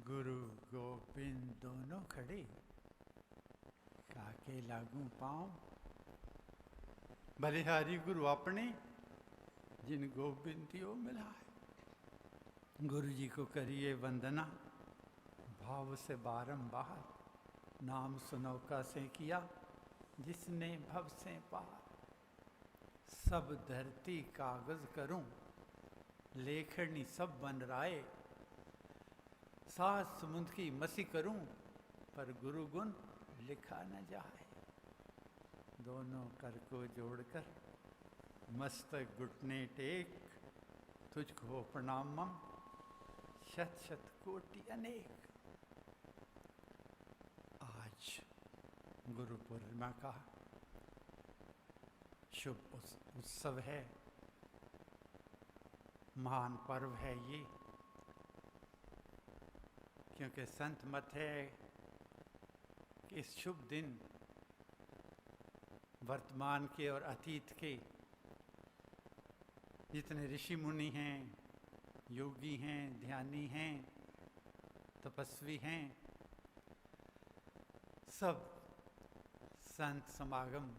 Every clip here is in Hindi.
गुरु गोविंद दोनों खड़े, काके लागू पाँव। बलिहारी गुरु अपने, जिन गोविंदियों मिला है। गुरु जी को करिए वंदना, भाव से बारंबार। नाम सुनौका से किया, जिसने भव से पार। सब धरती कागज करूं, लेखनी सब बन राय। सात समुद्र की मसी करूं, पर गुरु गुण लिखा न जाए। दोनों कर को जोड़कर मस्तक घुटने टेक, तुझको प्रणामम शत शत कोटि अनेक। आज गुरु पूर्णिमा का शुभ उत्सव है, महान पर्व है ये। क्योंकि संत मत है कि इस शुभ दिन वर्तमान के और अतीत के जितने ऋषि मुनि हैं, योगी हैं, ध्यानी हैं, तपस्वी हैं, सब संत समागम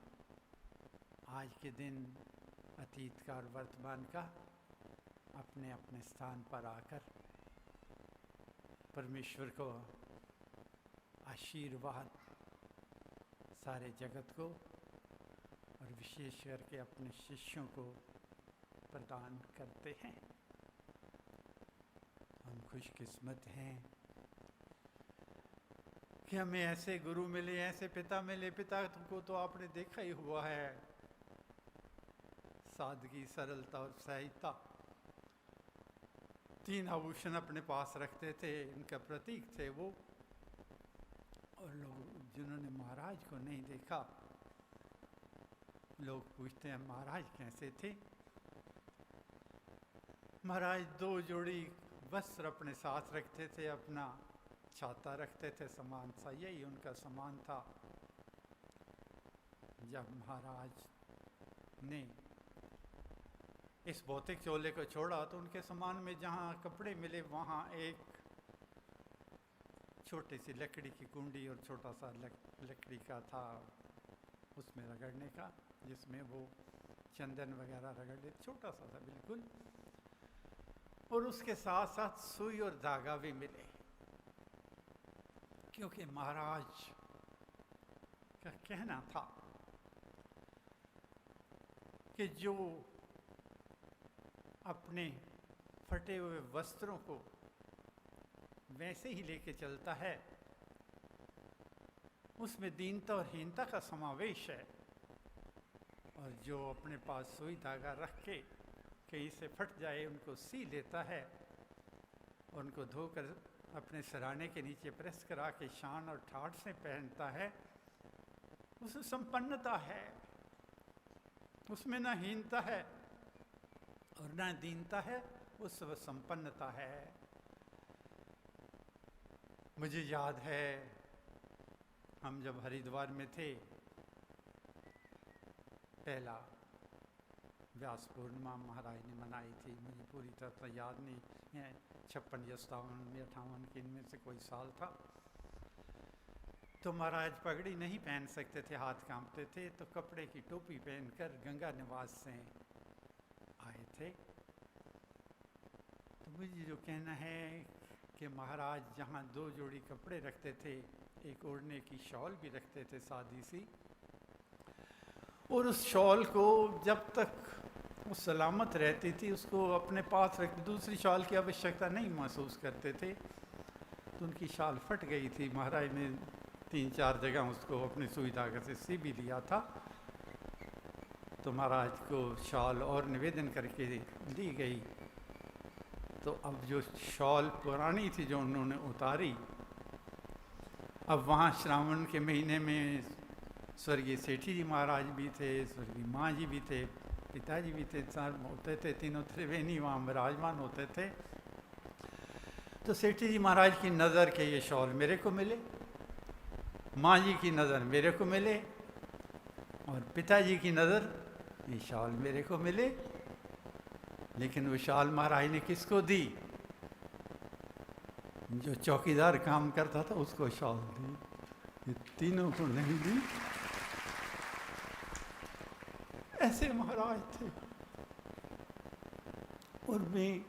आज के दिन अतीत का और वर्तमान का अपने अपने स्थान पर आकर परमेश्वर को आशीर्वाद सारे जगत को और विशेष करके अपने शिष्यों को प्रदान करते हैं। हम खुशकिस्मत हैं कि हमें ऐसे गुरु मिले, ऐसे पिता मिले। पिता को तो आपने देखा ही हुआ है, सादगी, सरलता और सहजता। तीन आभूषण अपने पास रखते थे, इनका प्रतीक थे वो। और लोग जिन्होंने महाराज को नहीं देखा, लोग पूछते हैं महाराज कैसे थे। महाराज दो जोड़ी वस्त्र अपने साथ रखते थे, अपना छाता रखते थे समान सा, यही उनका समान था। जब महाराज ने इस भौतिक चोले को छोड़ा तो उनके समान में जहाँ कपड़े मिले वहाँ एक छोटी सी लकड़ी की कुंडी और छोटा सा लकड़ी का था उसमें रगड़ने का, जिसमें वो चंदन वगैरह रगड़ ले, छोटा सा था बिल्कुल। और उसके साथ साथ सुई और धागा भी मिले, क्योंकि महाराज का कहना था कि जो अपने फटे हुए वस्त्रों को वैसे ही लेके चलता है, उसमें दीनता और हीनता का समावेश है। और जो अपने पास सुई धागा रख के कहीं से फट जाए उनको सी लेता है, और उनको धोकर अपने सराहने के नीचे प्रेस करा के शान और ठाठ से पहनता है, उसमें संपन्नता है, उसमें ना हीनता है और ना दीनता है, उस संपन्नता है। मुझे याद है हम जब हरिद्वार में थे, पहला व्यास पूर्णिमा महाराज ने मनाई थी। मुझे पूरी तरह याद नहीं है, 56 या 57 या 58 के इनमें से कोई साल था। तो महाराज पगड़ी नहीं पहन सकते थे, हाथ कांपते थे, तो कपड़े की टोपी पहनकर गंगा निवास से आए थे। तो मुझे जो कहना है कि महाराज जहाँ दो जोड़ी कपड़े रखते थे, एक ओढ़ने की शॉल भी रखते थे सादी सी, और उस शॉल को जब तक वो सलामत रहती थी उसको अपने पास रखते, दूसरी शॉल की आवश्यकता नहीं महसूस करते थे। तो उनकी शॉल फट गई थी, महाराज ने 3-4 जगह उसको अपनी सुई धागे से सी भी लिया था। तो महाराज को शॉल और निवेदन करके दी गई। तो अब जो शॉल पुरानी थी जो उन्होंने उतारी, अब वहाँ श्रावण के महीने में स्वर्गीय सेठी जी महाराज भी थे, स्वर्गीय माँ जी भी थे, पिताजी भी थे, होते थे, तीनों त्रिवेणी वहाँ विराजमान होते थे। तो सेठी जी महाराज की नज़र के ये शॉल मेरे को मिले, माँ जी की नज़र मेरे को मिले, और पिताजी की नज़र ये शॉल मेरे को मिले। लेकिन वो शाल महाराज ने किसको दी? जो चौकीदार काम करता था उसको शॉल दी, ये तीनों को नहीं दी। ऐसे महाराज थे। उनमें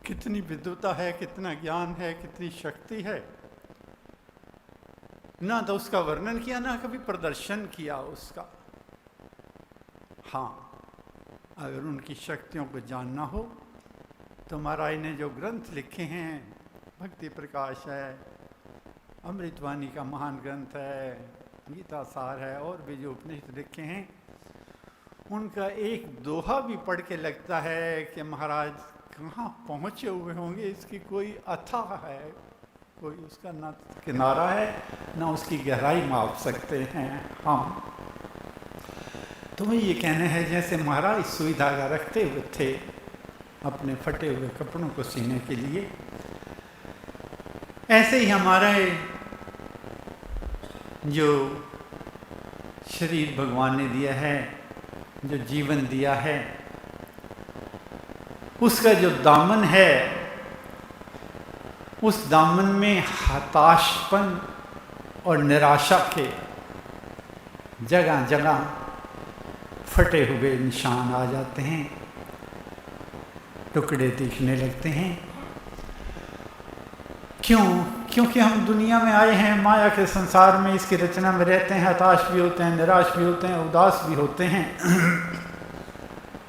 कितनी विद्वता है, कितना ज्ञान है, कितनी शक्ति है, ना तो उसका वर्णन किया ना कभी प्रदर्शन किया उसका। हाँ, अगर उनकी शक्तियों को जानना हो तो महाराज ने जो ग्रंथ लिखे हैं, भक्ति प्रकाश है, अमृतवाणी का महान ग्रंथ है, गीता सार है, और भी जो उपनिषद लिखे हैं, उनका एक दोहा भी पढ़ के लगता है कि महाराज कहाँ पहुँचे हुए होंगे। इसकी कोई अथाह है, कोई उसका ना किनारा है, ना उसकी गहराई माप सकते हैं हम। तुम्हें ये कहना है जैसे महाराज सुई धागा रखते हुए थे अपने फटे हुए कपड़ों को सीने के लिए, ऐसे ही हमारा जो शरीर भगवान ने दिया है, जो जीवन दिया है, उसका जो दामन है, उस दामन में हताशपन और निराशा के जगह जगह फटे हुए निशान आ जाते हैं, टुकड़े दिखने लगते हैं। क्यों? क्योंकि हम दुनिया में आए हैं, माया के संसार में, इसकी रचना में रहते हैं, हताश भी होते हैं, निराश भी होते हैं, उदास भी होते हैं।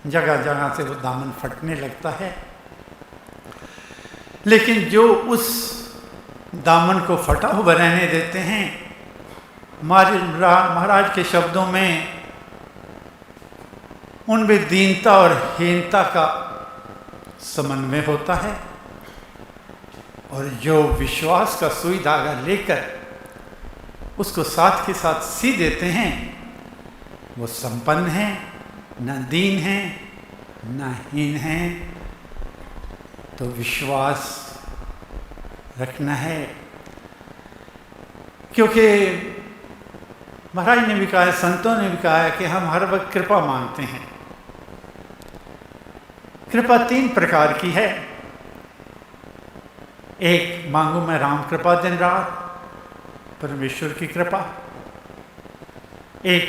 जगह जगह से वो दामन फटने लगता है। लेकिन जो उस दामन को फटा हुआ रहने देते हैं, महाराज के शब्दों में उनमें दीनता और हीनता का समन्वय होता है, और जो विश्वास का सुई धागा लेकर उसको साथ के साथ सी देते हैं, वो संपन्न हैं, न दीन हैं, न हीन हैं। तो विश्वास रखना है, क्योंकि महाराज ने भी कहा है, संतों ने भी कहा है कि हम हर वक्त कृपा मांगते हैं। कृपा 3 प्रकार की है। एक, मांगू मैं राम कृपा दिन रात, परमेश्वर की कृपा। एक,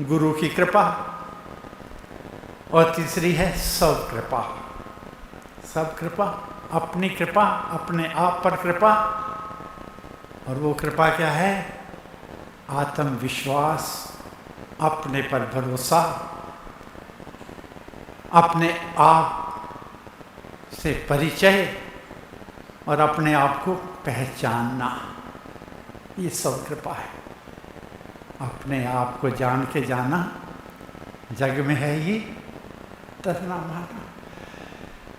गुरु की कृपा। और तीसरी है सब कृपा। सब कृपा, अपनी कृपा, अपने आप पर कृपा। और वो कृपा क्या है? आत्मविश्वास, अपने पर भरोसा, अपने आप से परिचय और अपने आप को पहचानना। ये सब कृपा है। अपने आप को जान के जाना, जग में है ये तरना मारना।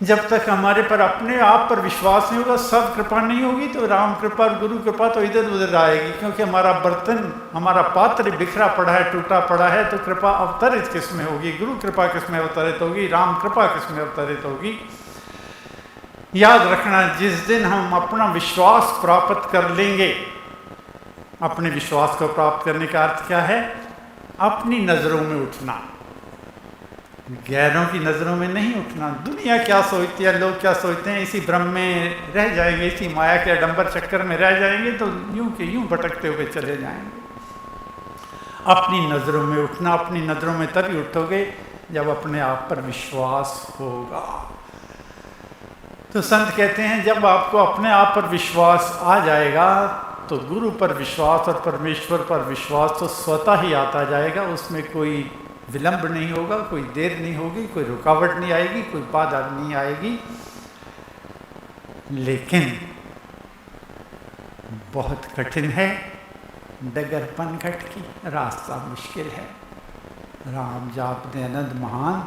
जब तक हमारे पर अपने आप पर विश्वास नहीं होगा, सब कृपा नहीं होगी, तो राम कृपा और गुरु कृपा तो इधर उधर आएगी। क्योंकि हमारा बर्तन, हमारा पात्र बिखरा पड़ा है, टूटा पड़ा है, तो कृपा अवतरित किस में होगी? गुरु कृपा किस में अवतरित होगी? राम कृपा किस में अवतरित होगी? याद रखना, जिस दिन हम अपना विश्वास प्राप्त कर लेंगे, अपने विश्वास को प्राप्त करने का अर्थ क्या है? अपनी नजरों में उठना, गैरों की नजरों में नहीं उठना। दुनिया क्या सोचती है, लोग क्या सोचते हैं, इसी भ्रम में रह जाएंगे, इसी माया के आडंबर चक्कर में रह जाएंगे, तो यूं के यूं भटकते हुए चले जाएंगे। अपनी नजरों में उठना, अपनी नजरों में तभी उठोगे जब अपने आप पर विश्वास होगा। तो संत कहते हैं, जब आपको अपने आप पर विश्वास आ जाएगा, तो गुरु पर विश्वास और परमेश्वर पर विश्वास तो स्वतः ही आता जाएगा। उसमें कोई विलंब नहीं होगा, कोई देर नहीं होगी, कोई रुकावट नहीं आएगी, कोई बाधा नहीं आएगी। लेकिन बहुत कठिन है, डगर पनघट की, रास्ता मुश्किल है। राम जाप दे अनंत महान,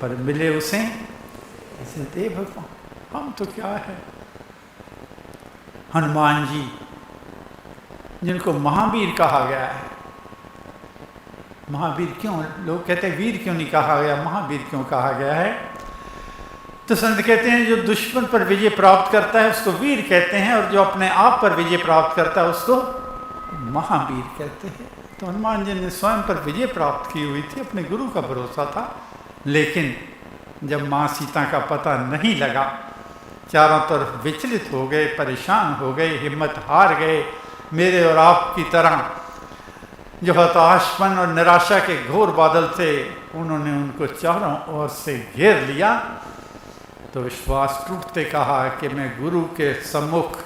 पर मिले उसे ऐसे दे भगवान। हम तो क्या है, हनुमान जी जिनको महावीर कहा गया है। महावीर क्यों? लोग कहते हैं वीर क्यों नहीं कहा गया, महावीर क्यों कहा गया है? तो संत कहते हैं, जो दुश्मन पर विजय प्राप्त करता है उसको वीर कहते हैं, और जो अपने आप पर विजय प्राप्त करता है उसको महावीर कहते हैं। तो हनुमान जी ने स्वयं पर विजय प्राप्त की हुई थी, अपने गुरु का भरोसा था। लेकिन जब माँ सीता का पता नहीं लगा, चारों तरफ विचलित हो गए, परेशान हो गए, हिम्मत हार गए, मेरे और आपकी तरह जो हताशपन और निराशा के घोर बादल थे, उन्होंने उनको चारों ओर से घेर लिया। तो विश्वास टूटते कहा कि मैं गुरु के सम्मुख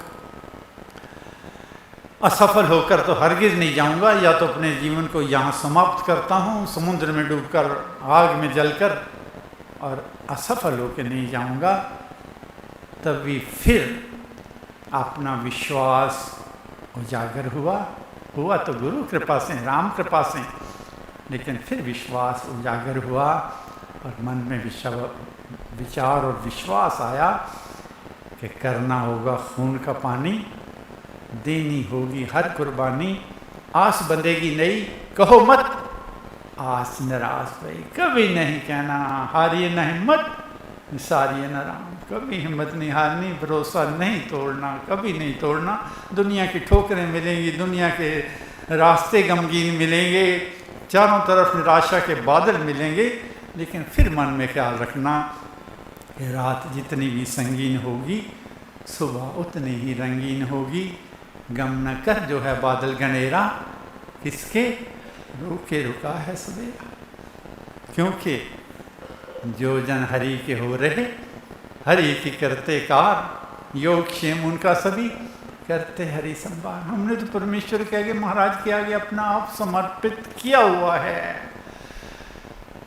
असफल होकर तो हरगिज नहीं जाऊंगा, या तो अपने जीवन को यहाँ समाप्त करता हूँ समुद्र में डूबकर, आग में जलकर, और असफल होकर नहीं जाऊंगा। तभी फिर अपना विश्वास उजागर हुआ तो गुरु कृपा से, राम कृपा से, लेकिन फिर विश्वास उजागर हुआ और मन में विचार और विश्वास आया कि करना होगा खून का पानी, देनी होगी हर कुर्बानी, आस बंधेगी नहीं, कहो मत आस निराश भई, कभी नहीं कहना हारिए न हिम्मत, निसारिए न राम। कभी हिम्मत नहीं हारनी, भरोसा नहीं तोड़ना, कभी नहीं तोड़ना। दुनिया की ठोकरें मिलेंगी, दुनिया के रास्ते गमगीन मिलेंगे, चारों तरफ निराशा के बादल मिलेंगे, लेकिन फिर मन में ख्याल रखना कि रात जितनी भी संगीन होगी, सुबह उतनी ही रंगीन होगी। गम न कर जो है बादल गनेरा, किसके रोके रुका है सवेरा। क्योंकि जो जन हरि के हो रहे, हरि की करते कार, योग क्षेम उनका सभी करते हरि संभार। हमने तो परमेश्वर के आगे, महाराज के आगे अपना आप समर्पित किया हुआ है।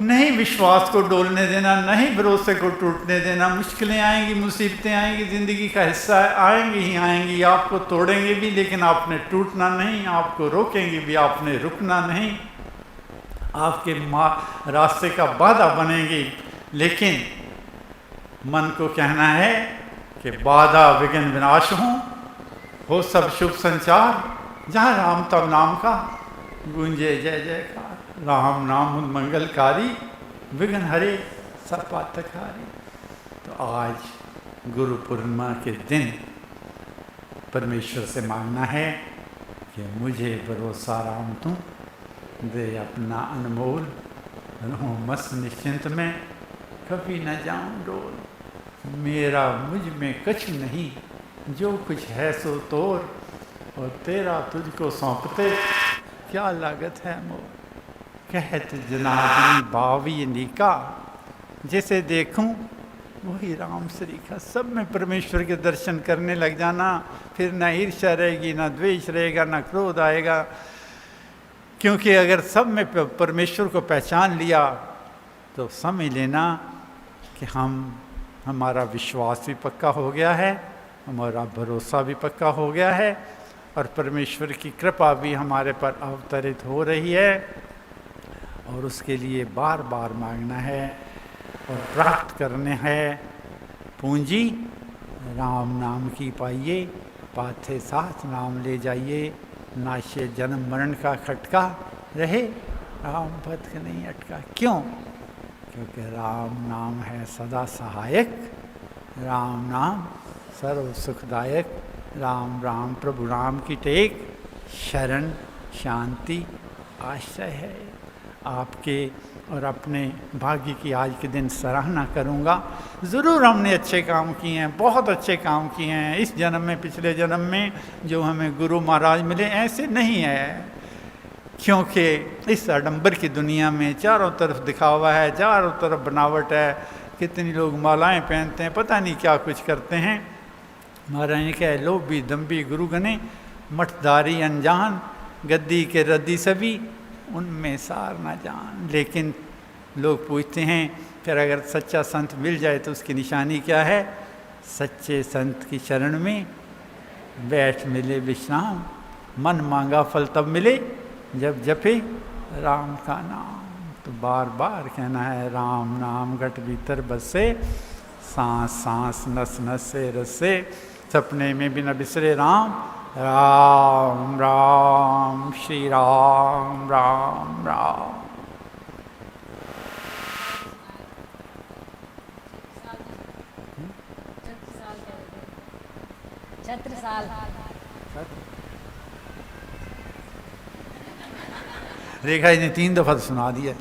नहीं विश्वास को डोलने देना, नहीं भरोसे को टूटने देना। मुश्किलें आएंगी, मुसीबतें आएंगी, ज़िंदगी का हिस्सा है, आएंगी ही आएंगी। आपको तोड़ेंगे भी, लेकिन आपने टूटना नहीं। आपको रोकेंगे भी, आपने रुकना नहीं। आपके रास्ते का बाधा बनेगी, लेकिन मन को कहना है कि बाधा विघ्न विनाश हो सब शुभ संचार। जहाँ राम तब नाम का गूंजे जय जयकार। राम नाम मंगलकारी, विघ्न हरे सब पातकहारी। तो आज गुरु पूर्णिमा के दिन परमेश्वर से मांगना है कि मुझे भरोसा राम तू दे अपना अनमोल, रहूं मस्त निश्चिंत में, कभी न जाऊं डोल। मेरा मुझ में कछु नहीं, जो कुछ है सो तोर, और तेरा तुझको सौंपते क्या लागत है मोर। कहत जनार्दनी भावी नीका, जैसे देखूं वही राम सरीखा। सब में परमेश्वर के दर्शन करने लग जाना, फिर ना ईर्ष्या रहेगी, ना द्वेष रहेगा, ना क्रोध आएगा। क्योंकि अगर सब में परमेश्वर को पहचान लिया तो समझ लेना कि हमारा विश्वास भी पक्का हो गया है, हमारा भरोसा भी पक्का हो गया है, और परमेश्वर की कृपा भी हमारे पर अवतरित हो रही है। और उसके लिए बार बार मांगना है और प्राप्त करने हैं। पूंजी राम नाम की पाइए, पाथे साथ नाम ले जाइए। नाशे जन्म मरण का खटका, रहे राम पथ नहीं अटका। क्यों? क्योंकि राम नाम है सदा सहायक, राम नाम सर्व सुखदायक। राम राम प्रभु राम की टेक, शरण शांति आश्रय है। आपके और अपने भाग्य की आज के दिन सराहना करूँगा। ज़रूर हमने अच्छे काम किए हैं, बहुत अच्छे काम किए हैं इस जन्म में, पिछले जन्म में जो हमें गुरु महाराज मिले, ऐसे नहीं है। क्योंकि इस आडंबर की दुनिया में चारों तरफ दिखावा है, चारों तरफ बनावट है। कितने लोग मालाएं पहनते हैं, पता नहीं क्या कुछ करते हैं। महाराज ने कहा लोभी दम्भी गुरु गने, मठदारी अनजान, गद्दी के रद्दी सभी, उनमें सार ना जान। लेकिन लोग पूछते हैं फिर अगर सच्चा संत मिल जाए तो उसकी निशानी क्या है? सच्चे संत की शरण में बैठ मिले विश्राम, मन मांगा फल तब मिले जब जपे राम का नाम। तो बार बार कहना है राम नाम घट भीतर बसे, सांस सांस नस नस से रसे, सपने में भी न बिसरे राम। राम राम श्री राम राम राम। छत्रसाल रेखा जी ने 3 दफा तो सुना दिया।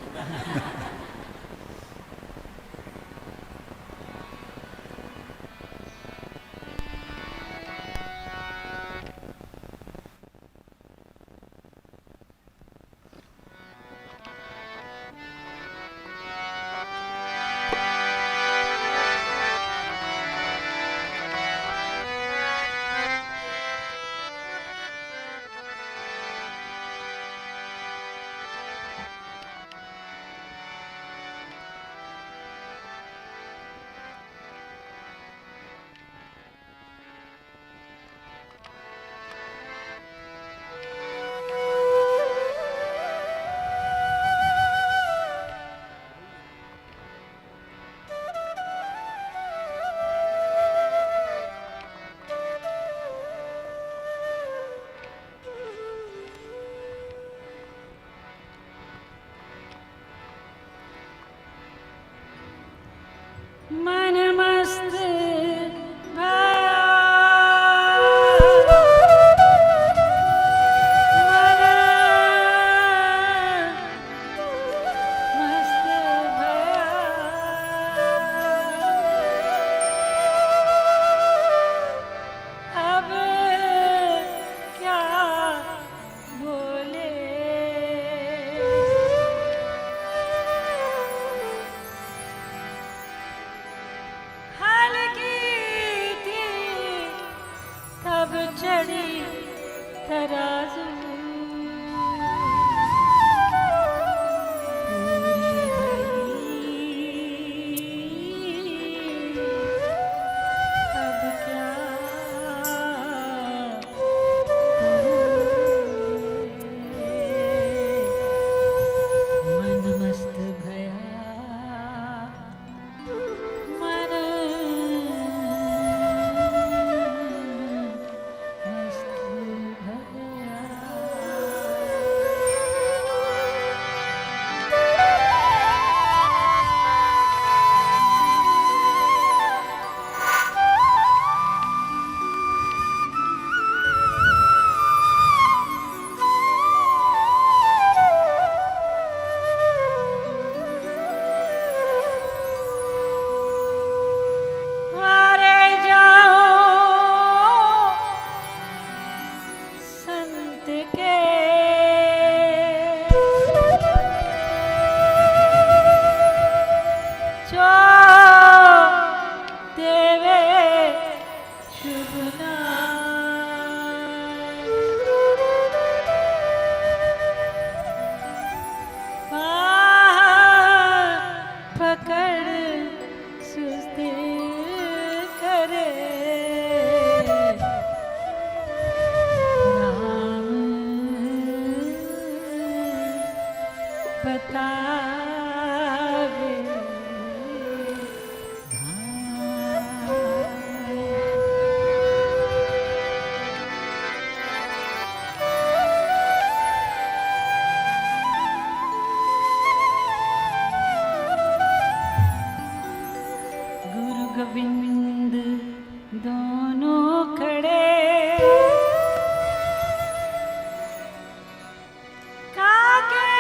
मन मस्त भया, मन मस्त भया। अब क्या बोले, हल्की थी तब चढ़ी तराजू, पूरी भई अब क्या मन मस्त भया, मन मस्त भया। मारे जाओ संत के, जो देवे शुभ नाम। पकड़ सुस्ती करे, राम बतावे धाम। गुरु गोविंद दोनों खड़े, काके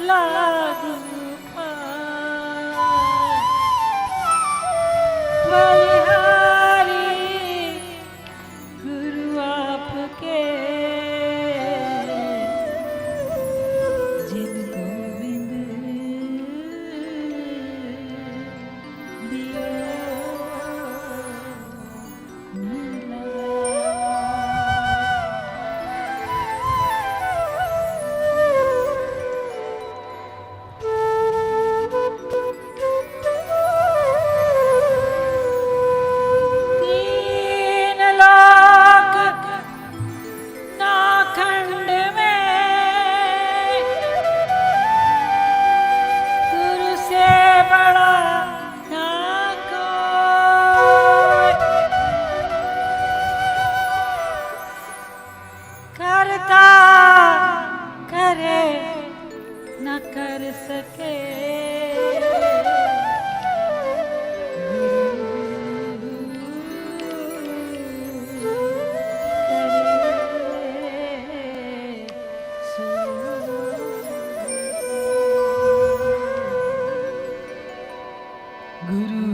लागू पार। बलिहारी गुरु आपके, जिन गोविंद दियो मिला। तीन लोक नाखंड में गुरु से बड़ा ना कोई, करता करे न कर सके। गुरु